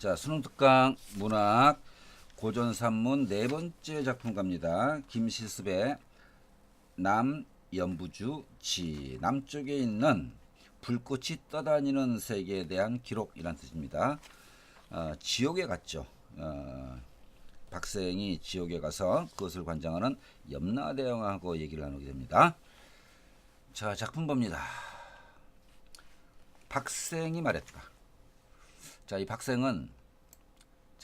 자, 수능 특강 문학 고전산문 네 번째 작품 갑니다. 김시습의 남연부주 지. 남쪽에 있는 불꽃이 떠다니는 세계에 대한 기록이란 뜻입니다. 지옥에 갔죠. 박생이 지옥에 가서 그것을 관장하는 염라대왕하고 얘기를 나누게 됩니다. 자, 작품 봅니다. 박생이 말했다. 자, 이 박생은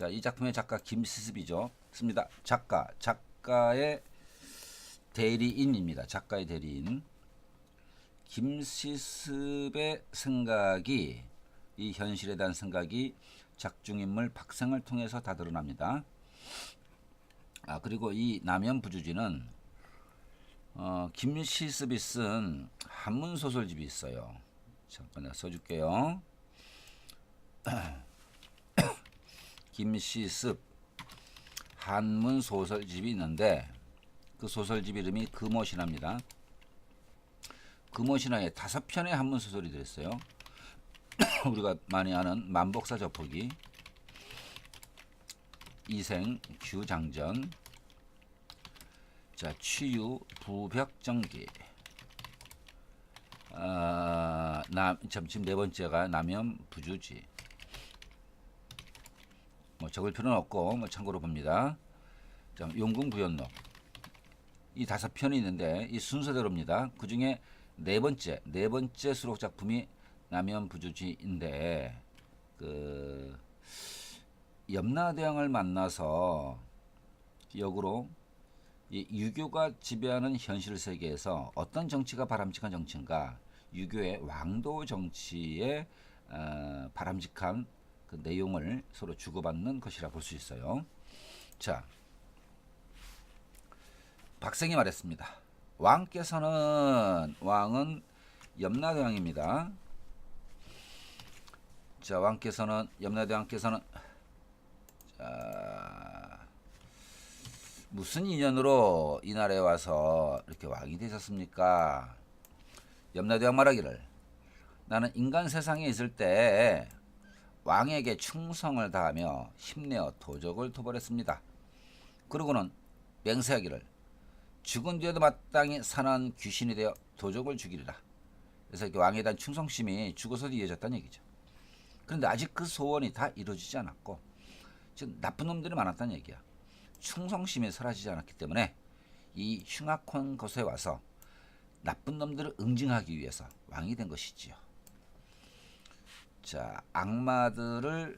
이 작품의 작가 김시습이죠. 습니다. 작가의 대리인입니다. 작가의 대리인. 김시습의 생각이, 이 현실에 대한 생각이 작중인물 박생을 통해서 다 드러납니다. 그리고 이 남연부주지는 김시습이 쓴 한문 소설집이 있어요. 잠깐 내가 써줄게요. 김시습 한문 소설집이 있는데 그 소설집 이름이 금오신화입니다. 금오신화에 5편의 한문 소설이 들었어요. 우리가 많이 아는 만복사 저포기, 이생 규장전, 자 취유 부벽정기, 지금 네 번째가 남연부주지. 적을 필요는 없고 참고로 봅니다. 용궁부연록, 이 5편이 있는데 이 순서대로입니다. 그 중에 네 번째 수록 작품이 남연부주지인데 염라대왕을 만나서 역으로 이 유교가 지배하는 현실 세계에서 어떤 정치가 바람직한 정치인가, 유교의 왕도 정치의 바람직한 그 내용을 서로 주고받는 것이라 볼 수 있어요. 자, 박생이 말했습니다. 왕은 염라대왕입니다. 자, 염라대왕께서는 무슨 인연으로 이 나라에 와서 이렇게 왕이 되셨습니까? 염라대왕 말하기를, 나는 인간 세상에 있을 때 왕에게 충성을 다하며 힘내어 도적을 토벌했습니다. 그러고는 맹세하기를, 죽은 뒤에도 마땅히 사나운 귀신이 되어 도적을 죽이리라. 그래서 이렇게 왕에 대한 충성심이 죽어서도 이어졌다는 얘기죠. 그런데 아직 그 소원이 다 이루어지지 않았고, 즉 나쁜 놈들이 많았다는 얘기야. 충성심이 사라지지 않았기 때문에 이 흉악한 곳에 와서 나쁜 놈들을 응징하기 위해서 왕이 된 것이지요. 자, 악마들의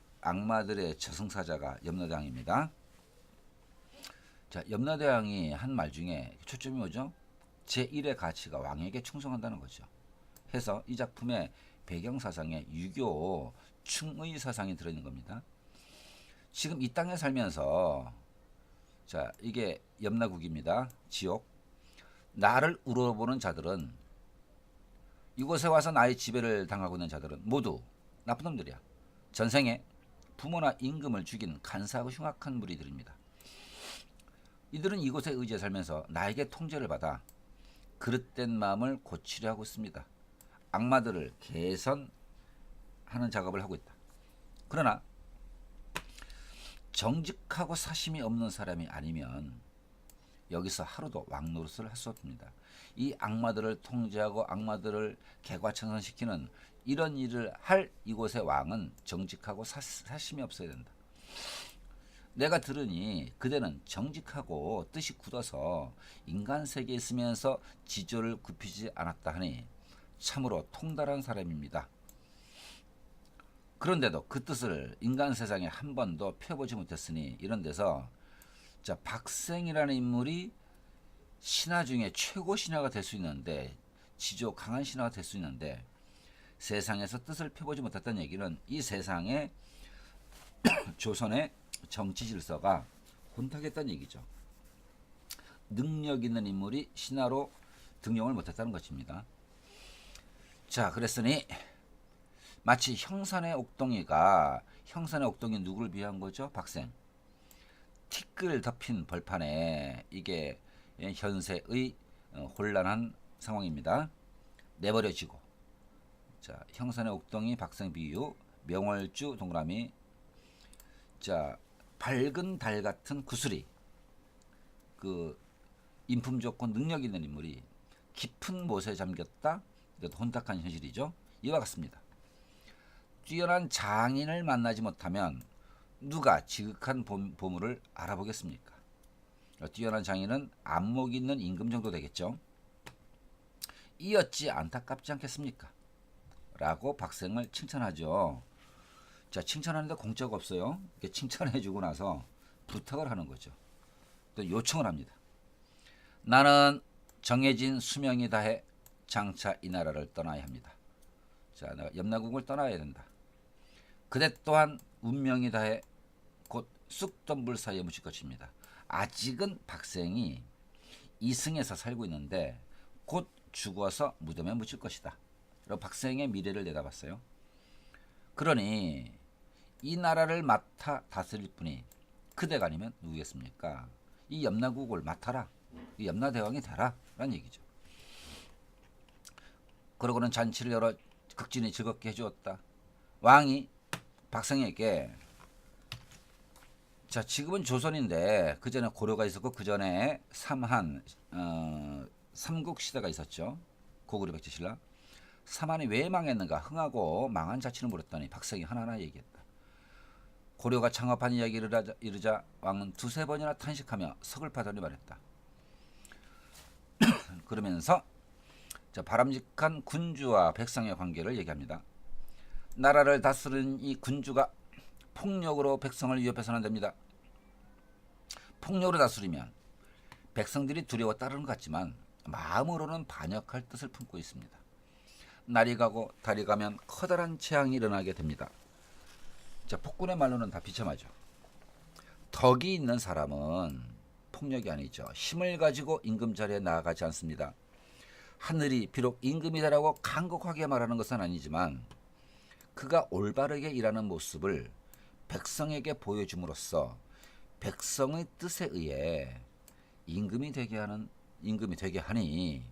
저승사자가 염라대왕입니다. 자, 염라대왕이 한 말 중에 초점이 뭐죠? 제1의 가치가 왕에게 충성한다는 거죠. 해서 이 작품의 배경사상에 유교 충의 사상이 들어있는 겁니다. 지금 이 땅에 살면서, 자, 이게 염라국입니다. 지옥. 나를 우러보는 자들은, 이곳에 와서 나의 지배를 당하고 있는 자들은 모두 나쁜 놈들이야. 전생에 부모나 임금을 죽인 간사하고 흉악한 무리들입니다. 이들은 이곳에 의지해 살면서 나에게 통제를 받아 그릇된 마음을 고치려 하고 있습니다. 악마들을 개선하는 작업을 하고 있다. 그러나 정직하고 사심이 없는 사람이 아니면 여기서 하루도 왕 노릇을 할 수 없습니다. 이 악마들을 통제하고 악마들을 개과천선시키는 이런 일을 할 이곳의 왕은 정직하고 사심이 없어야 된다. 내가 들으니 그대는 정직하고 뜻이 굳어서 인간 세계에 있으면서 지조를 굽히지 않았다 하니 참으로 통달한 사람입니다. 그런데도 그 뜻을 인간 세상에 한 번도 펴보지 못했으니, 이런 데서 자, 박생이라는 인물이 신하 중에 최고 신하가 될 수 있는데, 지조 강한 신하가 될 수 있는데 세상에서 뜻을 펴보지 못했다는 얘기는 이 세상에 조선의 정치 질서가 혼탁했다는 얘기죠. 능력 있는 인물이 신하로 등용을 못했다는 것입니다. 자, 그랬으니 마치 형산의 옥동이 누구를 위한 거죠? 박생. 티끌 덮인 벌판에, 이게 현세의 혼란한 상황입니다. 내버려지고, 자, 형산의 옥동이 박생 비유, 명월주 동그라미, 자, 밝은 달 같은 구슬이 그 인품 좋고 능력 있는 인물이 깊은 못에 잠겼다. 이것도 혼탁한 현실이죠. 이와 같습니다. 뛰어난 장인을 만나지 못하면 누가 지극한 보물을 알아보겠습니까? 뛰어난 장인은 안목 있는 임금 정도 되겠죠. 이 어찌 안타깝지 않겠습니까? 라고 박생을 칭찬하죠. 자, 칭찬하는데 공짜가 없어요. 이렇게 칭찬해주고 나서 부탁을 하는 거죠. 또 요청을 합니다. 나는 정해진 수명이 다해 장차 이 나라를 떠나야 합니다. 자, 내가 염라국을 떠나야 된다. 그대 또한 운명이 다해 곧 쑥덤불 사이에 묻힐 것입니다. 아직은 박생이 이승에서 살고 있는데 곧 죽어서 무덤에 묻힐 것이다. 그리고 박생의 미래를 내다봤어요. 그러니 이 나라를 맡아 다스릴 분이 그대가 아니면 누구겠습니까? 이 염라국을 맡아라. 이 염라대왕이 되라. 라는 얘기죠. 그러고는 잔치를 열어 극진히 즐겁게 해주었다. 왕이 박생에게 자, 지금은 조선인데 그 전에 고려가 있었고 그 전에 삼국 시대가 있었죠. 고구려 백제 신라. 삼한이 왜 망했는가? 흥하고 망한 자치를 물었더니 박생이 하나하나 얘기했다. 고려가 창업한 이야기를 이르자 왕은 두세 번이나 탄식하며 서글파더니 말했다. 그러면서 자, 바람직한 군주와 백성의 관계를 얘기합니다. 나라를 다스리는 이 군주가 폭력으로 백성을 위협해서는 안 됩니다. 폭력으로 다스리면 백성들이 두려워 따르는 것 같지만 마음으로는 반역할 뜻을 품고 있습니다. 날이 가고 달이 가면 커다란 재앙이 일어나게 됩니다. 자, 폭군의 말로는 다 비참하죠. 덕이 있는 사람은 폭력이 아니죠. 힘을 가지고 임금 자리에 나아가지 않습니다. 하늘이 비록 임금이다라고 간곡하게 말하는 것은 아니지만 그가 올바르게 일하는 모습을 백성에게 보여줌으로써 백성의 뜻에 의해 임금이 되게 하니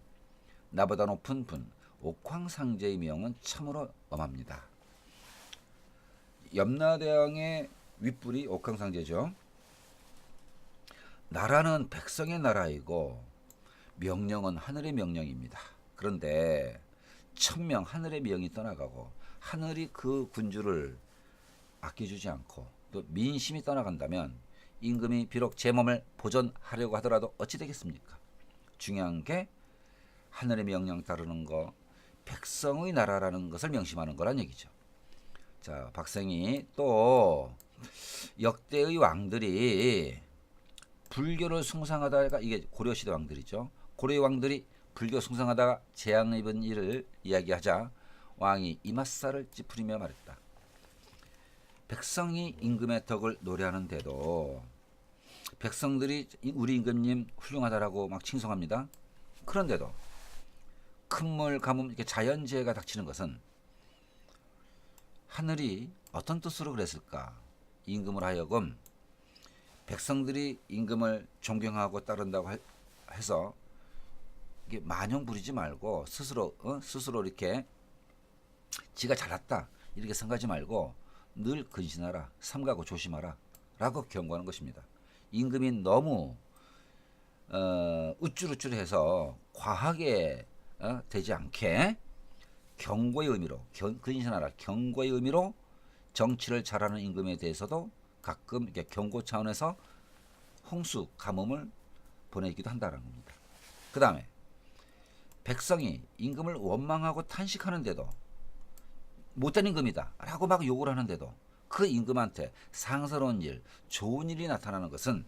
나보다 높은 분 옥황상제의 명은 참으로 엄합니다. 염라대왕의 윗불이 옥황상제죠. 나라는 백성의 나라이고 명령은 하늘의 명령입니다. 그런데 천명 하늘의 명이 떠나가고 하늘이 그 군주를 아껴주지 않고 또 민심이 떠나간다면 임금이 비록 제 몸을 보존하려고 하더라도 어찌 되겠습니까? 중요한 게 하늘의 명령 따르는 거, 백성의 나라라는 것을 명심하는 거란 얘기죠. 자, 박생이 또 역대의 왕들이 불교를 숭상하다가 이게 고려시대 왕들이죠. 고려의 왕들이 불교 숭상하다가 재앙을 입은 일을 이야기하자 왕이 이맛살을 찌푸리며 말했다. 백성이 임금의 덕을 노래하는데도 백성들이 우리 임금님 훌륭하다라고 막 칭송합니다. 그런데도 큰물 가뭄 이렇게 자연재해가 닥치는 것은 하늘이 어떤 뜻으로 그랬을까? 임금을 하여금 백성들이 임금을 존경하고 따른다고 해서 이게 만용 부리지 말고 스스로 이렇게 지가 잘났다 이렇게 생각하지 말고 늘 근신하라, 삼가고 조심하라 라고 경고하는 것입니다. 임금이 너무 우쭐우쭐해서 과하게 되지 않게 경고의 의미로 근신하라 경고의 의미로 정치를 잘하는 임금에 대해서도 가끔 이렇게 경고 차원에서 홍수 가뭄을 보내기도 한다는 겁니다. 그 다음에 백성이 임금을 원망하고 탄식하는데도 못된 임금이다 라고 막 욕을 하는데도 그 임금한테 상스러운 일, 좋은 일이 나타나는 것은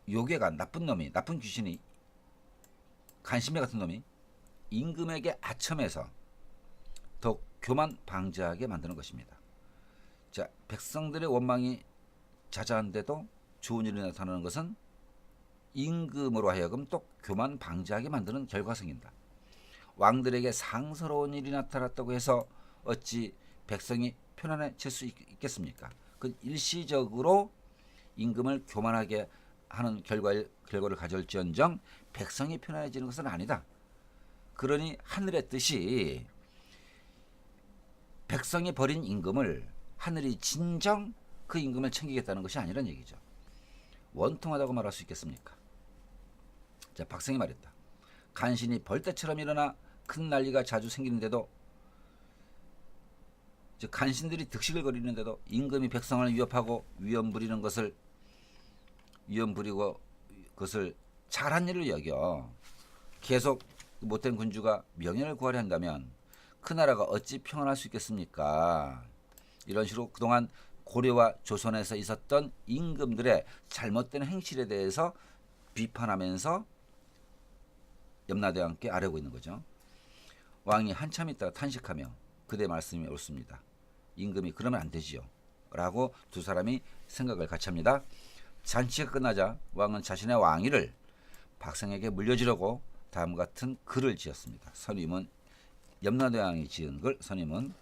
요괴가 나쁜 놈이, 나쁜 귀신이, 간신배 같은 놈이 임금에게 아첨해서 더욱 교만 방지하게 만드는 것입니다. 자, 백성들의 원망이 자자한데도 좋은 일이 나타나는 것은 임금으로 하여금 또 교만 방지하게 만드는 결과성입니다. 왕들에게 상스러운 일이 나타났다고 해서 어찌 백성이 편안해질 수 있겠습니까? 그 일시적으로 임금을 교만하게 하는 결과를 가져올지언정 백성이 편안해지는 것은 아니다. 그러니 하늘의 뜻이 백성이 버린 임금을 하늘이 진정 그 임금을 챙기겠다는 것이 아니란 얘기죠. 원통하다고 말할 수 있겠습니까? 자, 박생이 말했다. 간신히 벌떼처럼 일어나 큰 난리가 자주 생기는데도, 즉 간신들이 득식을 거리는데도 임금이 백성을 위협하고 위험 부리고 그것을 잘한 일을 여겨 계속 못된 군주가 명예를 구하려 한다면 그 나라가 어찌 평안할 수 있겠습니까? 이런 식으로 그동안 고려와 조선에서 있었던 임금들의 잘못된 행실에 대해서 비판하면서 염라대왕께 아뢰고 있는 거죠. 왕이 한참 있다가 탄식하며 그대 말씀이 옳습니다. 임금이 그러면 안 되지요. 라고 두 사람이 생각을 같이 합니다. 잔치가 끝나자 왕은 자신의 왕위를 박생에게 물려주려고 다음과 같은 글을 지었습니다. 선임은 염라대왕이 지은 글. 선임은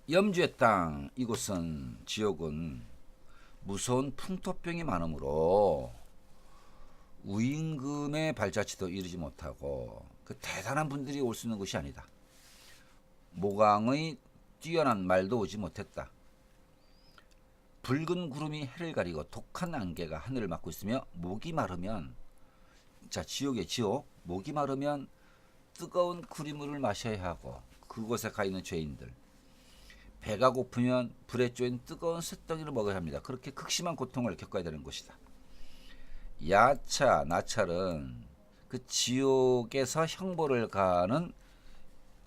염주의 땅 이곳은 지옥은 무서운 풍토병이 많으므로 우임금의 발자취도 이르지 못하고 그 대단한 분들이 올 수 있는 곳이 아니다. 모강의 뛰어난 말도 오지 못했다. 붉은 구름이 해를 가리고 독한 안개가 하늘을 막고 있으며 목이 마르면, 자, 지옥의 지옥, 목이 마르면 뜨거운 구리물을 마셔야 하고 그곳에 가 있는 죄인들, 배가 고프면 불에 쪼인 뜨거운 쇳덩이를 먹어야 합니다. 그렇게 극심한 고통을 겪어야 되는 곳이다. 야차, 나찰은 그 지옥에서 형벌을 가하는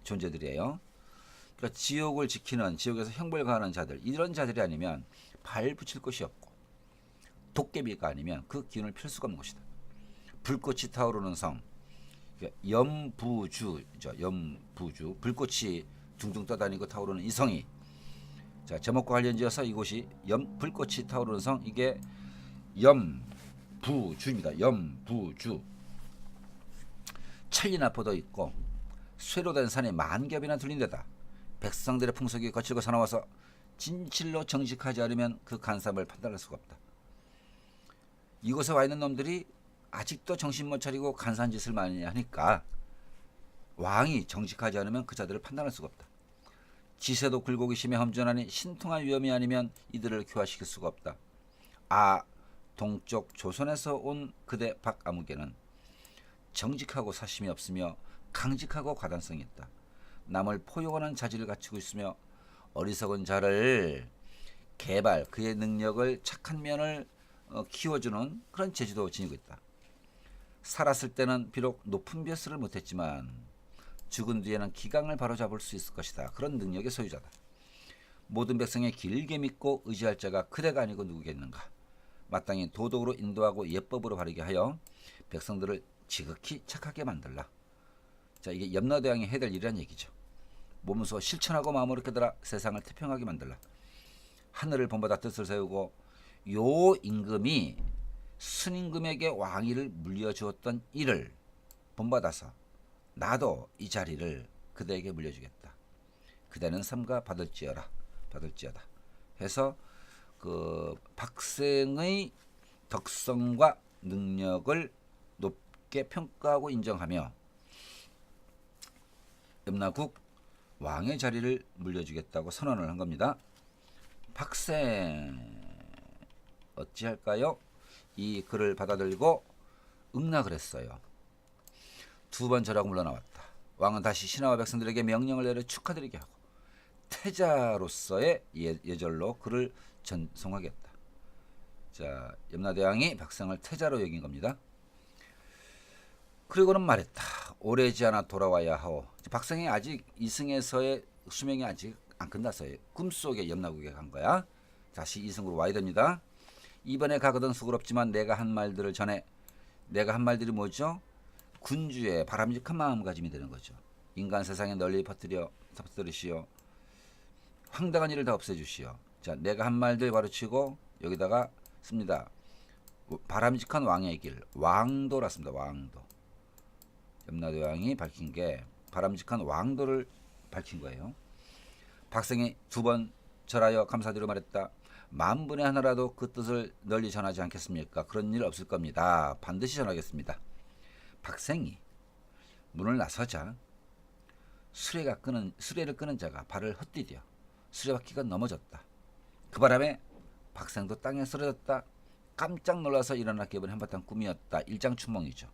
존재들이에요. 그러니까 지옥을 지키는, 지옥에서 형벌을 가하는 자들, 이런 자들이 아니면 발 붙일 곳이 없고 도깨비가 아니면 그 기운을 펼 수가 없는 곳이다. 불꽃이 타오르는 성, 염부주죠. 염부주, 불꽃이 둥둥 떠다니고 타오르는 이 성이, 자, 제목과 관련지어서 이곳이 불꽃이 타오르는 성, 이게 염부주입니다. 염부주. 천리나포도 있고 쇠로 된 산이 만겹이나 둘린 데다 백성들의 풍속이 거칠고 사나워서 진실로 정직하지 않으면 그 간섭을 판단할 수가 없다. 이곳에 와 있는 놈들이 아직도 정신 못 차리고 간사한 짓을 많이 하니까 왕이 정직하지 않으면 그 자들을 판단할 수가 없다. 지세도 굴곡이 심해 험전하니 신통한 위험이 아니면 이들을 교화시킬 수가 없다. 아, 동쪽 조선에서 온 그대 박아무개는 정직하고 사심이 없으며 강직하고 과단성이 있다. 남을 포용하는 자질을 갖추고 있으며 어리석은 자를 개발, 그의 능력을 착한 면을 키워주는 그런 재주도 지니고 있다. 살았을 때는 비록 높은 벼슬을 못했지만 죽은 뒤에는 기강을 바로잡을 수 있을 것이다. 그런 능력의 소유자다. 모든 백성의 길게 믿고 의지할 자가 그대가 아니고 누구겠는가. 마땅히 도덕으로 인도하고 예법으로 바르게 하여 백성들을 지극히 착하게 만들라. 자, 이게 염라대왕이 해야 될 일이란 얘기죠. 몸소 실천하고 마음으로 깨달아 세상을 태평하게 만들라. 하늘을 본받아 뜻을 세우고 요 임금이 순임금에게 왕위를 물려주었던 일을 본받아서 나도 이 자리를 그대에게 물려주겠다. 그대는 삼가 받을지어다. 해서 그 박생의 덕성과 능력을 높게 평가하고 인정하며 염라국 왕의 자리를 물려주겠다고 선언을 한 겁니다. 박생 어찌할까요? 이 글을 받아들이고 응낙을 했어요. 두 번 절하고 물러나왔다. 왕은 다시 신하와 백성들에게 명령을 내려 축하드리게 하고 태자로서의 예절로 그를 전송하겠다. 자, 염라대왕이 박생을 태자로 여긴 겁니다. 그리고는 말했다. 오래지 않아 돌아와야 하오. 박생이 아직 이승에서의 수명이 아직 안 끝났어요. 꿈속에 염라국에 간 거야. 다시 이승으로 와야 됩니다. 이번에 가거든 수고롭지만 내가 한 말들을 전해. 내가 한 말들이 뭐죠? 군주의 바람직한 마음가짐이 되는 거죠. 인간 세상에 널리 퍼뜨리시오. 황당한 일을 다 없애주시오. 자, 내가 한 말들 가르치고 여기다가 씁니다. 바람직한 왕의 길, 왕도라 씁니다. 왕도. 염라대왕이 밝힌 게 바람직한 왕도를 밝힌 거예요. 박생이 두 번 절하여 감사드리고 말했다. 만분의 하나라도 그 뜻을 널리 전하지 않겠습니까? 그런 일 없을 겁니다. 반드시 전하겠습니다. 박생이 문을 나서자 수레를 끄는 자가 발을 헛디뎌 수레바퀴가 넘어졌다. 그 바람에 박생도 땅에 쓰러졌다. 깜짝 놀라서 일어나 깨본 한바탕 꿈이었다. 일장춘몽이죠.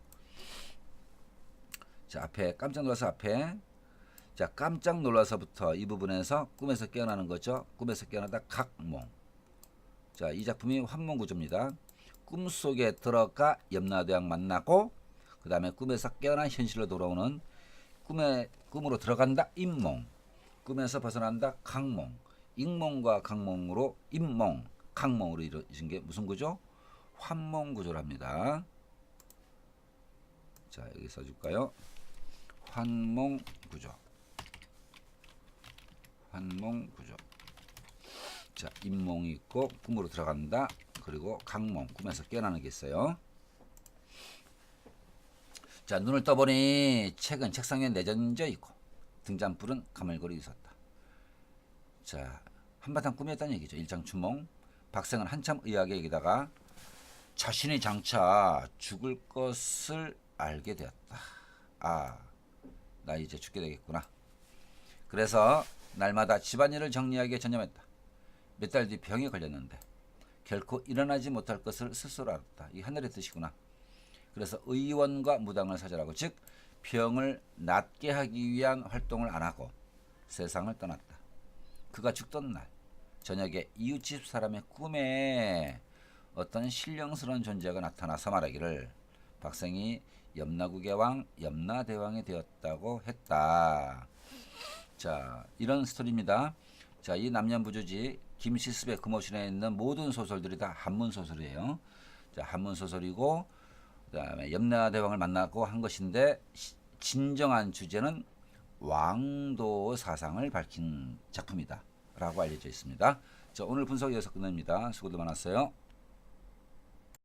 자, 앞에 깜짝 놀라서 앞에 자, 깜짝 놀라서부터 이 부분에서 꿈에서 깨어나는 거죠. 꿈에서 깨어나다 각몽. 자, 이 작품이 환몽구조입니다. 꿈속에 들어가 염라대왕 만나고 그 다음에 꿈에서 깨어난 현실로 돌아오는 꿈으로 들어간다 인몽. 꿈에서 벗어난다 각몽. 익몽과 각몽으로 인몽, 각몽으로 이루어진 게 무슨 구조? 환몽구조랍니다. 자, 여기 써줄까요? 환몽구조. 환몽구조. 자, 인몽이 있고 꿈으로 들어간다. 그리고 각몽, 꿈에서 깨어나는 게 있어요. 자, 눈을 떠보니 책은 책상 위에 내던져 있고 등잔불은 가물거리 있었다. 자, 한바탕 꿈이었다는 얘기죠. 일장춘몽. 박생은 한참 의아하게 여기다가 자신이 장차 죽을 것을 알게 되었다. 아, 나 이제 죽게 되겠구나. 그래서 날마다 집안일을 정리하기에 전념했다. 몇 달 뒤 병에 걸렸는데 결코 일어나지 못할 것을 스스로 알았다. 이 하늘의 뜻이구나. 그래서 의원과 무당을 사절하고 즉 병을 낫게 하기 위한 활동을 안 하고 세상을 떠났다. 그가 죽던 날 저녁에 이웃집 사람의 꿈에 어떤 신령스러운 존재가 나타나서 말하기를 박생이 염라국의 왕 염라대왕이 되었다고 했다. 자, 이런 스토리입니다. 자, 이 남년부주지 김시습의 금오신에 있는 모든 소설들이 다 한문 소설이에요. 자, 한문 소설이고 그다음에 염라대왕을 만나고 한 것인데 진정한 주제는 왕도 사상을 밝힌 작품이다 라고 알려져 있습니다. 자, 오늘 분석 여기서 끝냅니다. 수고들 많았어요.